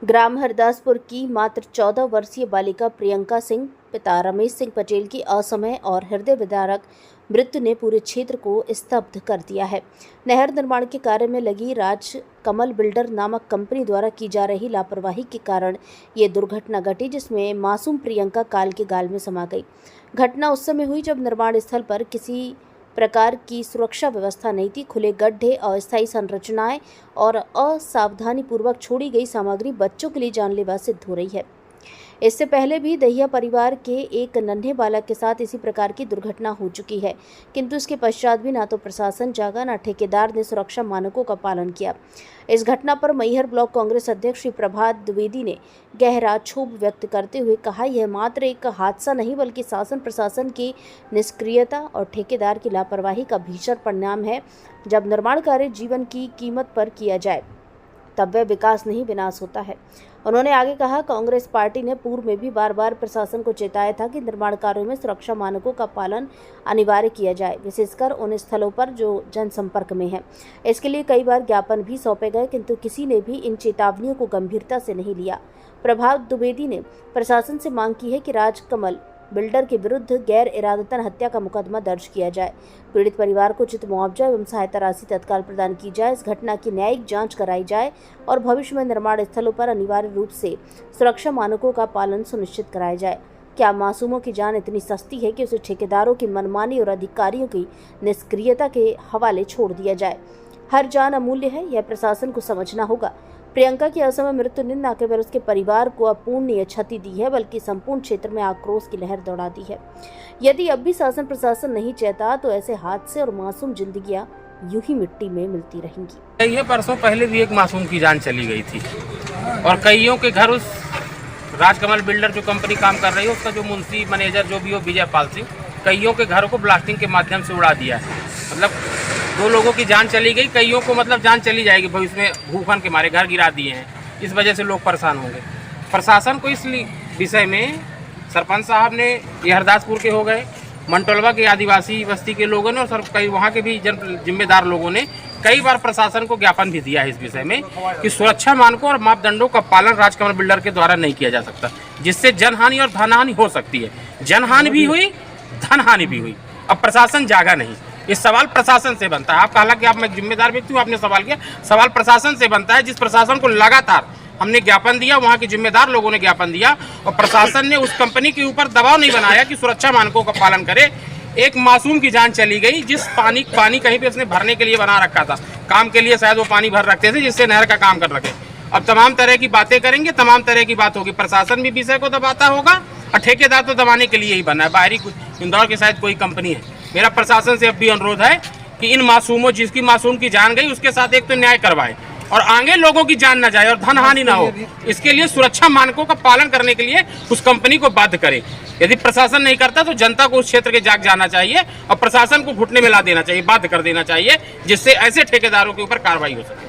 ग्राम हरदासपुर की मात्र 14 वर्षीय बालिका प्रियंका सिंह पिता रमेश सिंह पटेल की असमय और हृदय विदारक मृत्यु ने पूरे क्षेत्र को स्तब्ध कर दिया है। नहर निर्माण के कार्य में लगी राज कमल बिल्डर नामक कंपनी द्वारा की जा रही लापरवाही के कारण ये दुर्घटना घटी, जिसमें मासूम प्रियंका काल के गाल में समा गई। घटना उस समय हुई जब निर्माण स्थल पर किसी प्रकार की सुरक्षा व्यवस्था नहीं थी। खुले गड्ढे, अस्थायी संरचनाएं और असावधानीपूर्वक छोड़ी गई सामग्री बच्चों के लिए जानलेवा सिद्ध हो रही है। इससे पहले भी दहिया परिवार के एक नन्हे बालक के साथ इसी प्रकार की दुर्घटना हो चुकी है, किंतु इसके पश्चात भी ना तो प्रशासन जागा, न ठेकेदार ने सुरक्षा मानकों का पालन किया। इस घटना पर मैहर ब्लॉक कांग्रेस अध्यक्ष श्री प्रभात द्विवेदी ने गहरा क्षोभ व्यक्त करते हुए कहा, यह मात्र एक हादसा नहीं बल्कि शासन प्रशासन की निष्क्रियता और ठेकेदार की लापरवाही का भीषण परिणाम है। जब निर्माण कार्य जीवन की कीमत पर किया जाए तब वह विकास नहीं विनाश होता है। उन्होंने आगे कहा, कांग्रेस पार्टी ने पूर्व में भी बार बार प्रशासन को चेताया था कि निर्माण कार्यों में सुरक्षा मानकों का पालन अनिवार्य किया जाए, विशेषकर उन स्थलों पर जो जनसंपर्क में है। इसके लिए कई बार ज्ञापन भी सौंपे गए, किंतु किसी ने भी इन चेतावनियों को गंभीरता से नहीं लिया। प्रभात द्विवेदी ने प्रशासन से मांग की है कि राजकमल बिल्डर के विरुद्ध गैर इरादतन हत्या का मुकदमा दर्ज किया जाए, पीड़ित परिवार को उचित मुआवजा एवं सहायता राशि तत्काल प्रदान की जाए, इस घटना की न्यायिक जांच कराई जाए और भविष्य में निर्माण स्थलों पर अनिवार्य रूप से सुरक्षा मानकों का पालन सुनिश्चित कराया जाए। क्या मासूमों की जान इतनी सस्ती है कि उसे ठेकेदारों की मनमानी और अधिकारियों की निष्क्रियता के हवाले छोड़ दिया जाए? हर जान अमूल्य है, यह प्रशासन को समझना होगा। प्रियंका की असमय मृत्यु ने न केवल उसके परिवार को अपूर्णीय क्षति दी है, बल्कि संपूर्ण क्षेत्र में आक्रोश की लहर दौड़ा दी है। यदि अब भी शासन प्रशासन नहीं चाहता तो ऐसे हादसे और मासूम जिंदगियां यूं ही मिट्टी में मिलती रहेंगी। ये परसों पहले भी एक मासूम की जान चली गई थी और कईयों के घर उस राजकमल बिल्डर जो कंपनी काम कर रही है उसका जो मुंशी मैनेजर जो भी हो विजय पाल सिंह, कईयों के घरों को ब्लास्टिंग के माध्यम से उड़ा दिया है। मतलब 2 लोगों की जान चली गई, कईयों को मतलब जान चली जाएगी भविष्य में। भूखन के मारे घर गिरा दिए हैं, इस वजह से लोग परेशान होंगे। प्रशासन को इस विषय में सरपंच साहब ने, ये हरदासपुर के हो गए, मंटोलवा के आदिवासी बस्ती के लोगों ने और कई वहाँ के भी जिम्मेदार लोगों ने कई बार प्रशासन को ज्ञापन भी दिया है इस विषय में कि सुरक्षा मानकों और मापदंडों का पालन राजकमल बिल्डर के द्वारा नहीं किया जा सकता, जिससे जनहानि और धनहानि हो सकती है। जनहानि भी हुई, धनहानि भी हुई। अब प्रशासन जागा नहीं। इस सवाल प्रशासन से बनता है। आप कहा कि आप मैं जिम्मेदार व्यक्ति हूँ, आपने सवाल किया, सवाल प्रशासन से बनता है। जिस प्रशासन को लगातार हमने ज्ञापन दिया, वहाँ के जिम्मेदार लोगों ने ज्ञापन दिया और प्रशासन ने उस कंपनी के ऊपर दबाव नहीं बनाया कि सुरक्षा मानकों का पालन करे। एक मासूम की जान चली गई, जिस पानी कहीं पे उसने भरने के लिए बना रखा था, काम के लिए शायद वो पानी भर रखते थे जिससे नहर का काम कर रखे। अब तमाम तरह की बातें करेंगे, तमाम तरह की बात होगी। प्रशासन भी विषय को दबाता होगा और ठेकेदार तो दबाने के लिए ही बना है। बाहरी इंदौर के शायद कोई कंपनी है। मेरा प्रशासन से अब भी अनुरोध है कि इन मासूमों, जिसकी मासूम की जान गई, उसके साथ एक तो न्याय करवाए और आगे लोगों की जान न जाए और धन हानि ना हो। इसके लिए सुरक्षा मानकों का पालन करने के लिए उस कंपनी को बाध्य करे। यदि प्रशासन नहीं करता तो जनता को उस क्षेत्र के जाग जाना चाहिए और प्रशासन को घुटने में ला देना चाहिए, बाध्य कर देना चाहिए, जिससे ऐसे ठेकेदारों के ऊपर कार्रवाई हो सके।